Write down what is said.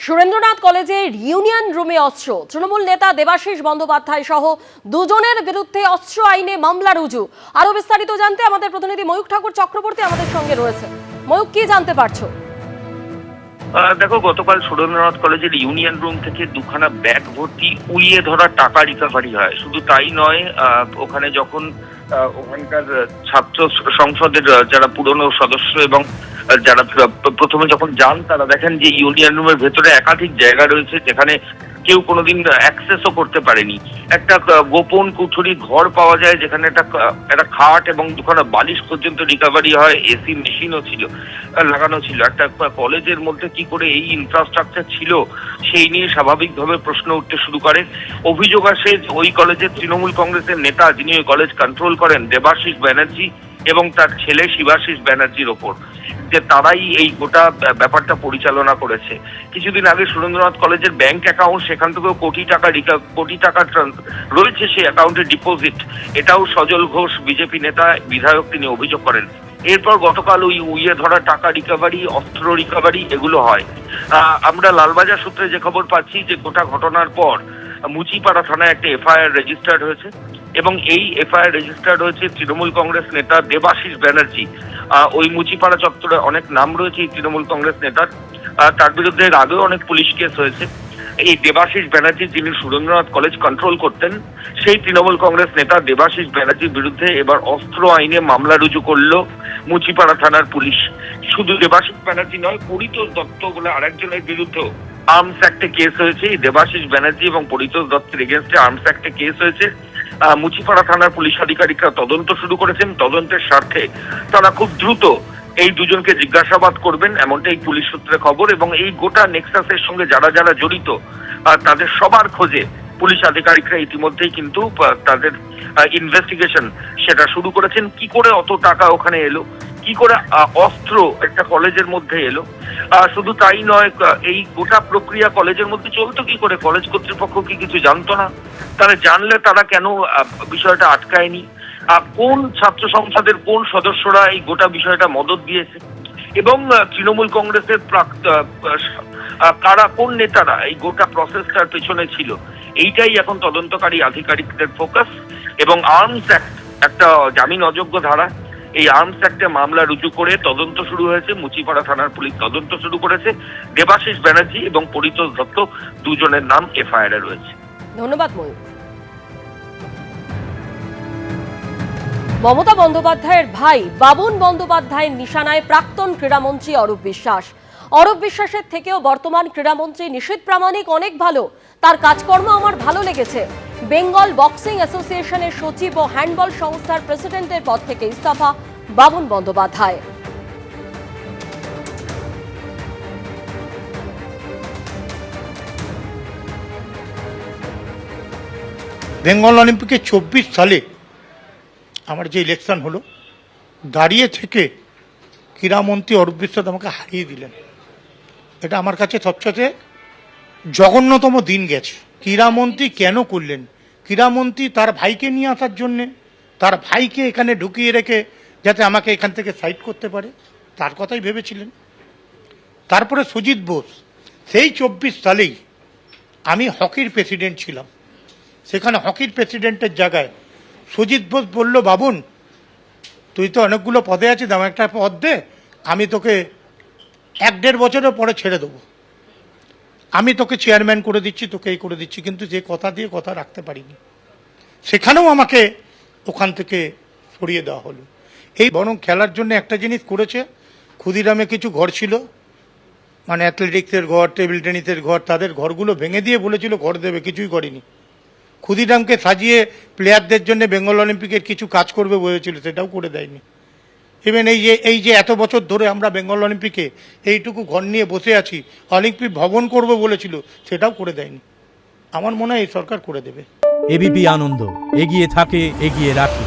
সুরেন্দ্রনাথ কলেজের ইউনিয়ন রুমে অস্ত্র, তৃণমূল নেতা দেবাশিস বন্দ্যোপাধ্যায় সহ দুজনের বিরুদ্ধে অস্ত্র আইনে মামলা রুজু। আরো বিস্তারিত জানতে আমাদের প্রতিনিধি ময়ূক ঠাকুর চক্রবর্তী আমাদের সঙ্গে রয়েছে। ময়ূক, কি জানতে পারছো? দেখো, গতকাল সুরেন্দ্রনাথ কলেজের ইউনিয়ন রুম থেকে দুখানা ব্যাগ ভর্তি উড়িয়ে ধরা টাকা রিকভারি হয়। শুধু তাই নয়, ওখানে যখন ওখানকার ছাত্র সংসদের যারা পুরনো সদস্য এবং যারা প্রথমে যখন যান, তারা দেখেন যে ইউনিয়ন রুমের ভেতরে একাধিক জায়গা রয়েছে যেখানে কেউ কোনোদিন অ্যাক্সেসও করতে পারেনি। একটা গোপন কুঠুরি ঘর পাওয়া যায় যেখানে একটা খাট এবং দুখানা বালিশ পর্যন্ত রিকভারি হয়। এসি মেশিনও ছিল, লাগানো ছিল। একটা কলেজের মধ্যে কি করে এই ইনফ্রাস্ট্রাকচার ছিল সেই নিয়ে স্বাভাবিকভাবে প্রশ্ন উঠতে শুরু করে। অভিযোগ আসে ওই কলেজের তৃণমূল কংগ্রেসের নেতা, যিনি ওই কলেজ কন্ট্রোল করেন, দেবাশিস ব্যানার্জি এবং তার ছেলে শিবাশিস ব্যানার্জির ওপর, যে তারাই এই গোটা ব্যাপারটা পরিচালনা করেছে। কিছুদিন আগে সুরেন্দ্রনাথ কলেজের ব্যাংক অ্যাকাউন্ট, সেখান থেকেও কোটি টাকা রয়েছে সেই অ্যাকাউন্টে ডিপোজিট। এটাও সজল ঘোষ, বিজেপি নেতা বিধায়ক, তিনি অভিযোগ করেন। এরপর গতকাল ওই উইয়ে ধরা টাকা রিকভারি, অস্ত্র রিকভারি এগুলো হয়। আমরা লালবাজার সূত্রে যে খবর পাচ্ছি যে গোটা ঘটনার পর মুচিপাড়া থানায় একটা এফআইআর রেজিস্টার্ড হয়েছে এবং এই এফআইআর রেজিস্টার্ড হয়েছে তৃণমূল কংগ্রেস নেতা দেবাশিস ব্যানার্জি। ওই মুচিপাড়া চত্বরে অনেক নাম রয়েছে এই তৃণমূল কংগ্রেস নেতার। তার বিরুদ্ধে এর আগেও অনেক পুলিশ কেস হয়েছে। এই দেবাশিস ব্যানার্জি, যিনি সুরেন্দ্রনাথ কলেজ কন্ট্রোল করতেন, সেই তৃণমূল কংগ্রেস নেতা দেবাশিস ব্যানার্জির বিরুদ্ধে এবার অস্ত্র আইনে মামলা রুজু করলো মুচিপাড়া থানার পুলিশ। শুধু দেবাশিস ব্যানার্জি নয়, পরিতোষ দত্ত বলে আরেকজনের বিরুদ্ধেও আর্মস অ্যাক্টে কেস হয়েছে। দেবাশিস ব্যানার্জি এবং পরিতোষ দত্তের এগেনস্টে আর্মস অ্যাক্টে কেস হয়েছে। মুচিপাড়া থানার পুলিশ আধিকারিকরা তদন্ত শুরু করেছেন। তদন্তের স্বার্থে তারা খুব দ্রুত এই দুজনকে জিজ্ঞাসাবাদ করবেন, এমনটাই পুলিশ সূত্রে খবর। এবং এই গোটা নেক্সাসের সঙ্গে যারা যারা জড়িত তাদের সবার খোঁজে পুলিশ আধিকারিকরা ইতিমধ্যেই কিন্তু তাদের ইনভেস্টিগেশন সেটা শুরু করেছেন। কি করে অত টাকা ওখানে এলো, কি করে অস্ত্র একটা কলেজের মধ্যে এলো। শুধু তাই নয়, এই গোটা প্রক্রিয়া কলেজের মধ্যে চলতো কি করে, কলেজ কর্তৃপক্ষ কি কিছু জানতো না? তারা জানলে তারা কেন বিষয়টা আটকায়নি? কোন ছাত্র সংসদের কোন সদস্যরা এই গোটা বিষয়টা মদত দিয়েছে এবং তৃণমূল কংগ্রেসের কারা, কোন নেতারা এই গোটা প্রসেসটার পেছনে ছিল, এইটাই এখন তদন্তকারী আধিকারিকদের ফোকাস। এবং আর্মস অ্যাক্ট, একটা জামিন অযোগ্য ধারা, এই আর্মস অ্যাক্টে মামলা রুজু করে তদন্ত শুরু হয়েছে। মুচিপাড়া থানার পুলিশ তদন্ত শুরু করেছে। দেবাশিস ব্যানার্জি এবং পরিতোষ দত্ত দুজনের নাম এফআইআর রয়েছে। ধন্যবাদ ময়ূক। মমতা বন্দ্যোপাধ্যায়ের ভাই বাবুন বন্দ্যোপাধ্যায়ের নিশানায় প্রাক্তন ক্রীড়ামন্ত্রী অরূপ বিশ্বাস। অরূপ বিশ্বাসের থেকেও বর্তমান ক্রীড়ামন্ত্রী নিশীথ প্রামাণিক অনেক ভালো, তার কাজকর্ম আমার ভালো লেগেছে। বেঙ্গল বক্সিং অ্যাসোসিয়েশনের সচিব ও হ্যান্ডবল সংস্থার প্রেসিডেন্টের পদ থেকে ইস্তফা বাবুন বন্দ্যোপাধ্যায়। বেঙ্গল অলিম্পিকে 24 সালে আমার যে ইলেকশন হলো, দাঁড়িয়ে থেকে ক্রীড়ামন্ত্রী অরূপ বিশ্বাস আমাকে হারিয়ে দিলেন। এটা আমার কাছে সবচেয়ে জঘন্যতম দিন গেছে। ক্রীড়ামন্ত্রী কেন করলেন? ক্রীড়ামন্ত্রী তার ভাইকে নিয়ে আসার জন্যে, তার ভাইকে এখানে ঢুকিয়ে রেখে যাতে আমাকে এখান থেকে সাইড করতে পারে, তার কথাই ভেবেছিলেন। তারপরে সুজিত বোস, সেই 24 সালেই আমি হকির প্রেসিডেন্ট ছিলাম। সেখানে হকির প্রেসিডেন্টের জায়গায় সুজিত বোস বলল, বাবুন তুই তো অনেকগুলো পদে আছিস, আমার একটা পদ দে, আমি তোকে 1-1.5 বছরের পরে ছেড়ে দেবো, আমি তোকে চেয়ারম্যান করে দিচ্ছি, তোকে এই করে দিচ্ছি। কিন্তু যে কথা দিয়ে কথা রাখতে পারিনি, সেখানেও আমাকে ওখান থেকে সরিয়ে দেওয়া হলো। এই বরং খেলার জন্য একটা জিনিস করেছে, ক্ষুদিরামে কিছু ঘর ছিল, মানে অ্যাথলেটিক্সের ঘর, টেবিল টেনিসের ঘর, তাদের ঘরগুলো ভেঙে দিয়ে বলেছিল ঘর দেবে, কিছুই করেনি। ক্ষুদিরামকে সাজিয়ে প্লেয়ারদের জন্য বেঙ্গল অলিম্পিকের কিছু কাজ করবে বলেছিল, সেটাও করে দেয়নি। ইভেন এই যে এত বছর ধরে আমরা বেঙ্গল অলিম্পিকে এইটুকু ঘর নিয়ে বসে আছি, অলিম্পিক ভবন করবে বলেছিল, সেটাও করে দেয়নি। আমার মনে হয় এই সরকার করে দেবে। এবিপি আনন্দ, এগিয়ে থাকে, এগিয়ে রাখে।